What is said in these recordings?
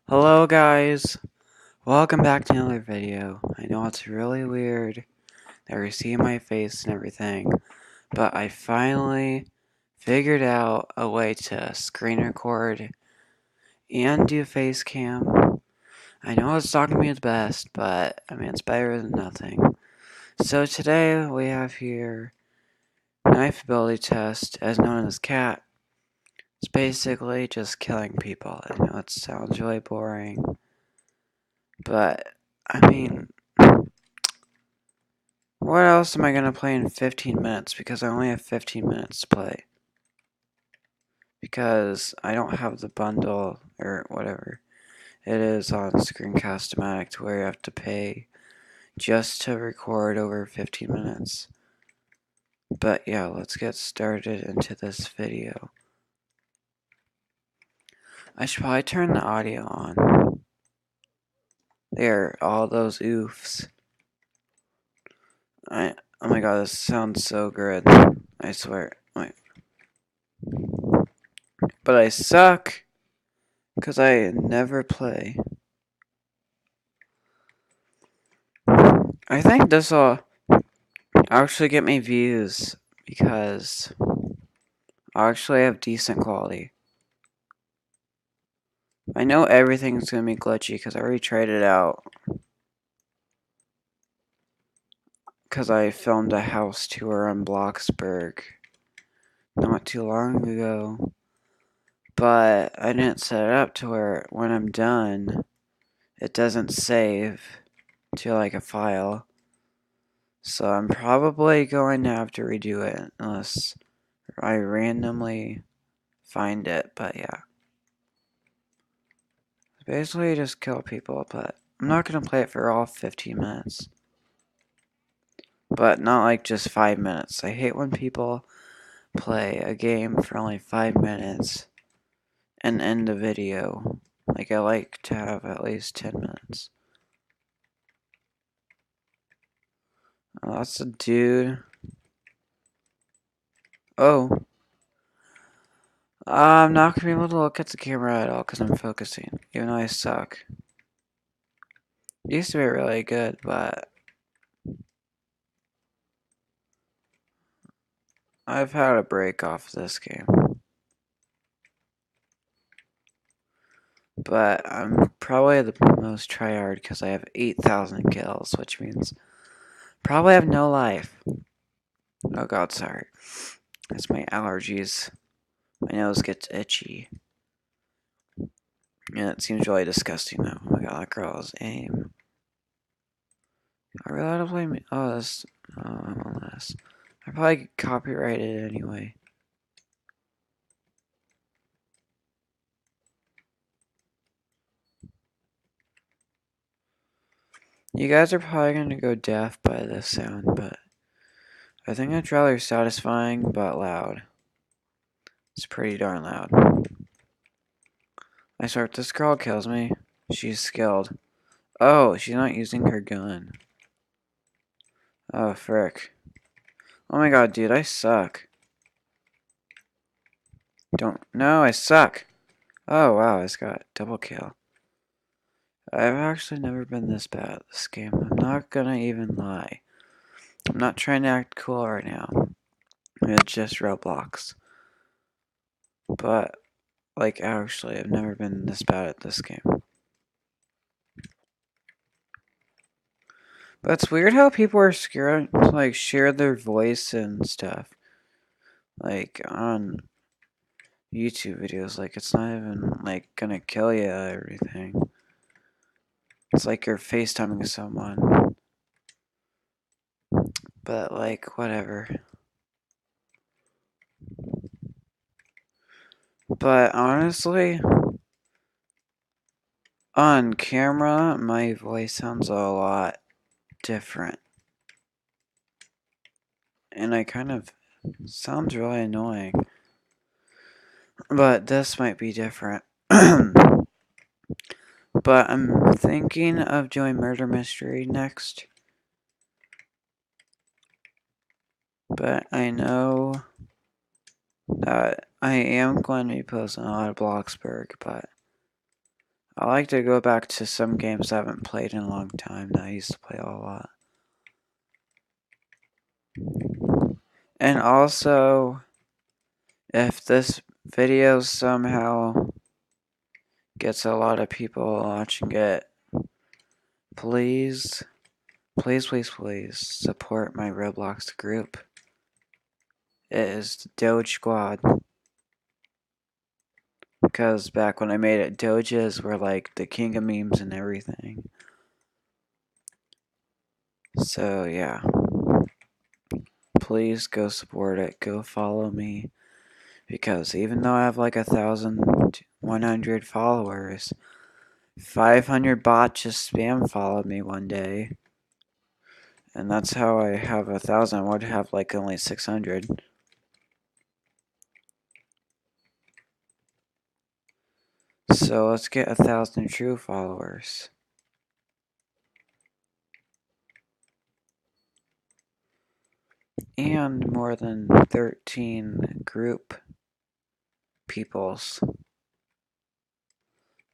Hello guys, welcome back to another video. I know it's really weird that you're seeing my face and everything, but I finally figured out a way to screen record and do face cam. I know it's not going to be the best, but I mean it's better than nothing. So today we have here knife ability test, as known as CAT. It's basically just killing people. I know it sounds really boring, but I mean, what else am I going to play in 15 minutes? Because I only have 15 minutes to play. Because I don't have the bundle, or whatever it is on Screencast-O-Matic, to where you have to pay just to record over 15 minutes. But yeah, let's get started into this video. I should probably turn the audio on. There, all those oofs. Oh my god, this sounds so good. I swear. Wait. But I suck. Because I never play. I think this will actually get me views. Because I actually have decent quality. I know everything's going to be glitchy because I already tried it out. Because I filmed a house tour on Bloxburg not too long ago. But I didn't set it up to where when I'm done, it doesn't save to like a file. So I'm probably going to have to redo it unless I randomly find it. But yeah. Basically just kill people, but I'm not going to play it for all 15 minutes. But not like just 5 minutes. I hate when people play a game for only 5 minutes and end the video. Like, I like to have at least 10 minutes. Oh, that's a dude. Oh. I'm not going to be able to look at the camera at all because I'm focusing, even though I suck. It used to be really good, but I've had a break off this game. But I'm probably the most tryhard because I have 8,000 kills, which means probably have no life. Oh god, sorry. That's my allergies. My nose gets itchy. And it seems really disgusting now. Oh my god, that girl is aim. I really ought to play me. Oh, this. Oh, I'm on this. I probably get copyrighted anyway. You guys are probably going to go deaf by this sound, but I think it's rather satisfying but loud. It's pretty darn loud. I swear if this girl kills me, she's skilled. Oh, she's not using her gun. Oh, frick. Oh my god, dude, I suck. No, I suck. Oh, wow, I just got double kill. I've actually never been this bad at this game. I'm not gonna even lie. I'm not trying to act cool right now. It's just Roblox. But, like, actually, I've never been this bad at this game. But it's weird how people are scared to, like, share their voice and stuff. Like, on YouTube videos. Like, it's not even, like, gonna kill you or anything. It's like you're FaceTiming someone. But, like, whatever. But, honestly, on camera, my voice sounds a lot different. And I kind of sounds really annoying. But this might be different. But I'm thinking of doing Murder Mystery next. But I know that I am going to be posting a lot of Bloxburg, but I like to go back to some games I haven't played in a long time that I used to play a lot. And also, if this video somehow gets a lot of people watching it, please, please support my Roblox group. It is Doge Squad. Because back when I made it, Doges were like the king of memes and everything. So yeah, please go support it. Go follow me. Because even though I have like 1,100 followers, 500 bots just spam followed me one day. And that's how I have 1,000. I would have like only 600. So let's get 1,000 true followers. And more than 13 group peoples.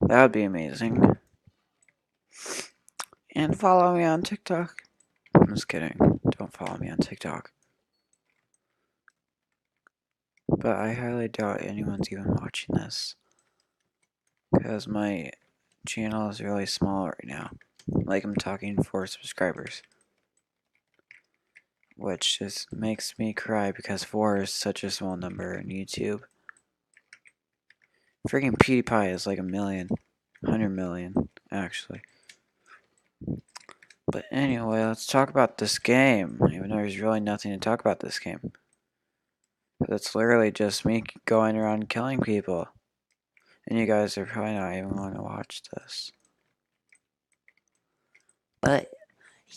That would be amazing. And follow me on TikTok. I'm just kidding. Don't follow me on TikTok. But I highly doubt anyone's even watching this. Because my channel is really small right now. Like I'm talking 4 subscribers. Which just makes me cry because 4 is such a small number in YouTube. Freaking PewDiePie is like 100 million, actually. But anyway, let's talk about this game. Even though there's really nothing to talk about this game. It's literally just me going around killing people. And you guys are probably not even going to watch this. But,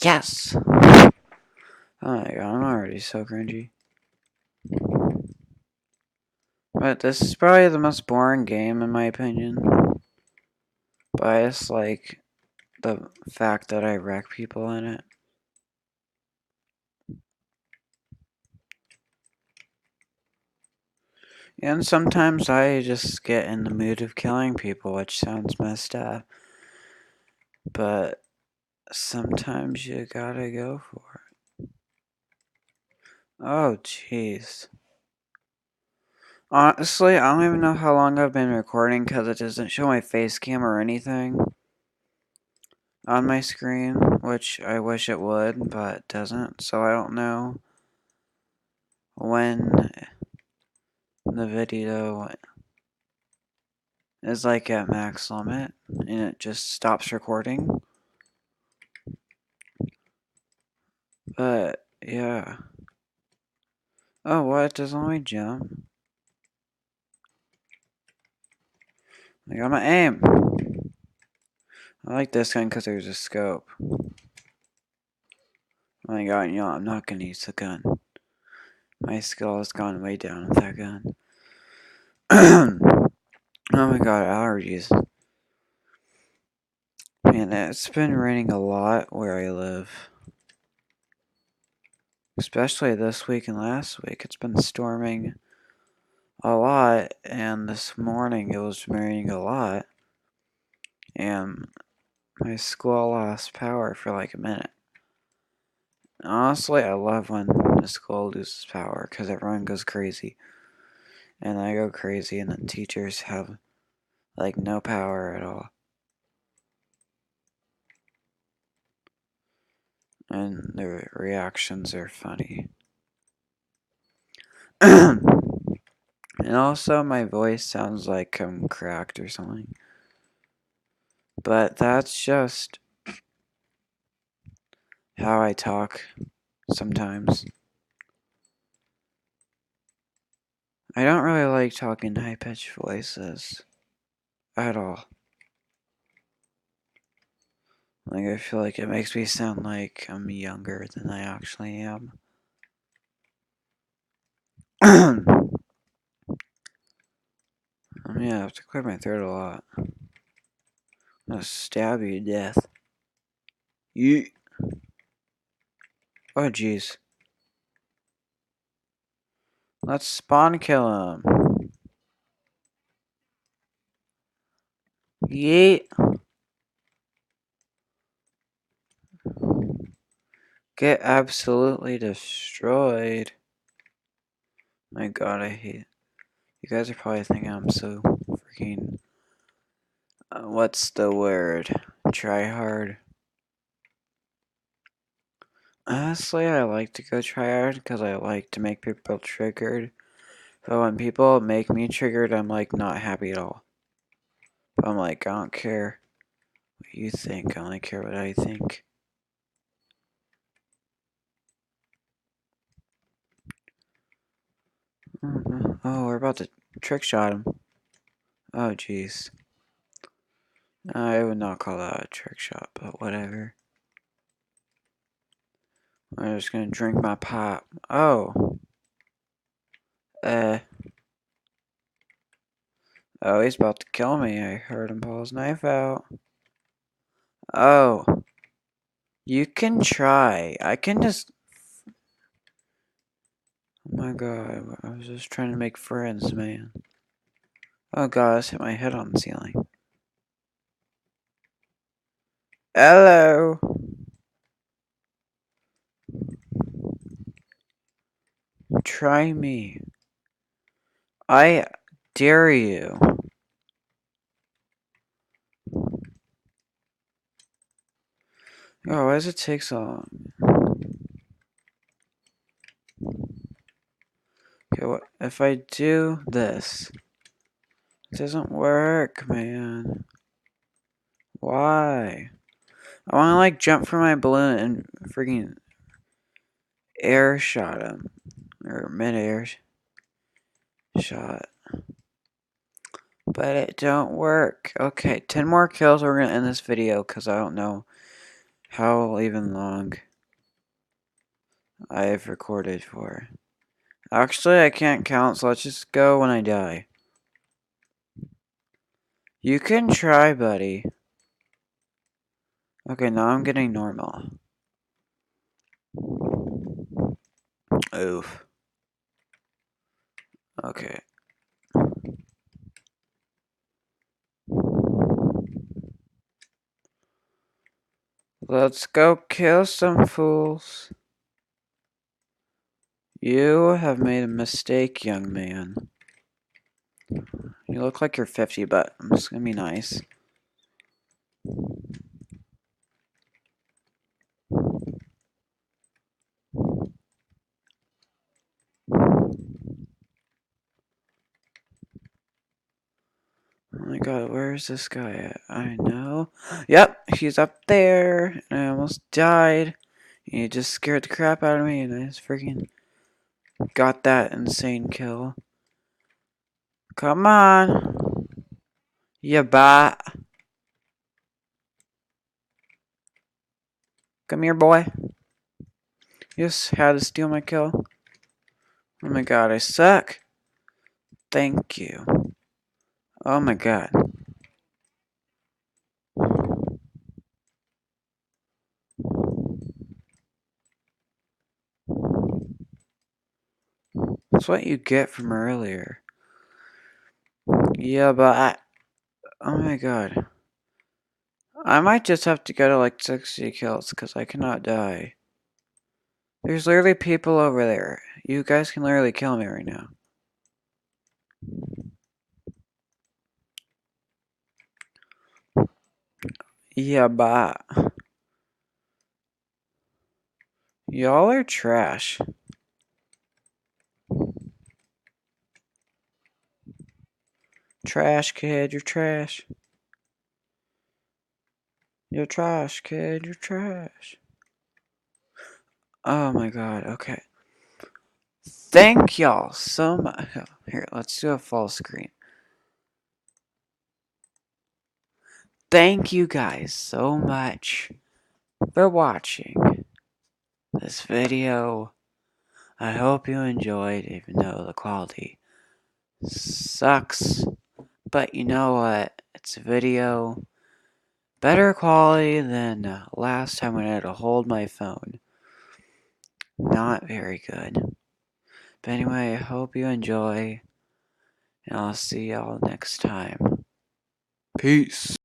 yes! Oh my god, I'm already so cringy. But this is probably the most boring game in my opinion. But I just like the fact that I wreck people in it. And sometimes I just get in the mood of killing people, which sounds messed up. But sometimes you gotta go for it. Oh, jeez. Honestly, I don't even know how long I've been recording because it doesn't show my face cam or anything on my screen, which I wish it would, but it doesn't. So I don't know when the video is like at max limit and it just stops recording. But yeah. Oh, what? Doesn't let me jump? I got my aim. I like this gun because there's a scope. Oh my god, you know, I'm not gonna use the gun. My skill has gone way down with that gun. Oh my god, allergies. Man, it's been raining a lot where I live. Especially this week and last week. It's been storming a lot, and this morning it was raining a lot. And my school lost power for like a minute. Honestly, I love when the school loses power because everyone goes crazy. And I go crazy, and the teachers have like no power at all. And their reactions are funny. And also, my voice sounds like I'm cracked or something. But that's just how I talk sometimes. I don't really like talking high-pitched voices at all. Like, I feel like it makes me sound like I'm younger than I actually am. I'm gonna have to clear my throat a lot. I'm gonna stab you to death. You. Oh, jeez. Let's spawn kill him. Yeet. Get absolutely destroyed. My god, I hate it. You guys are probably thinking I'm so freaking. What's the word? Try hard. Honestly, I like to go try hard because I like to make people triggered. But when people make me triggered, I'm like not happy at all. But I'm like, I don't care what you think, I only care what I think. Oh, we're about to trick shot him. Oh, jeez. I would not call that a trick shot, but whatever. I'm just gonna drink my pop. Oh. Uh. Oh, he's about to kill me. I heard him pull his knife out. Oh. You can try. I can just. Oh my god. I was just trying to make friends, man. Oh god, I just hit my head on the ceiling. Hello. Try me. I dare you. Oh, why does it take so long? Okay, what if I do this? It doesn't work, man. Why? I want to like jump from my balloon and freaking air shot him. Or mid-air shot. But it don't work. Okay, 10 more kills. We're going to end this video because I don't know how even long I've recorded for. Actually, I can't count, so let's just go when I die. You can try, buddy. Okay, now I'm getting normal. Oof. Okay. Let's go kill some fools. You have made a mistake, young man. You look like you're 50, but I'm just gonna be nice. Oh my god, where is this guy at? I know. Yep, he's up there. And I almost died. He just scared the crap out of me, and I just freaking got that insane kill. Come on. You bot. Come here, boy. You just had to steal my kill. Oh my god, I suck. Thank you. Oh my god. That's what you get from earlier. Yeah, but oh my god. I might just have to go to like 60 kills because I cannot die. There's literally people over there. You guys can literally kill me right now. Yeah, but y'all are trash. Trash, kid, you're trash. You're trash, kid, you're trash. Oh my god, okay. Thank y'all so much. Here, let's do a full screen. Thank you guys so much for watching this video. I hope you enjoyed, even though the quality sucks. But you know what? It's a video better quality than last time when I had to hold my phone. Not very good. But anyway, I hope you enjoy, and I'll see y'all next time. Peace.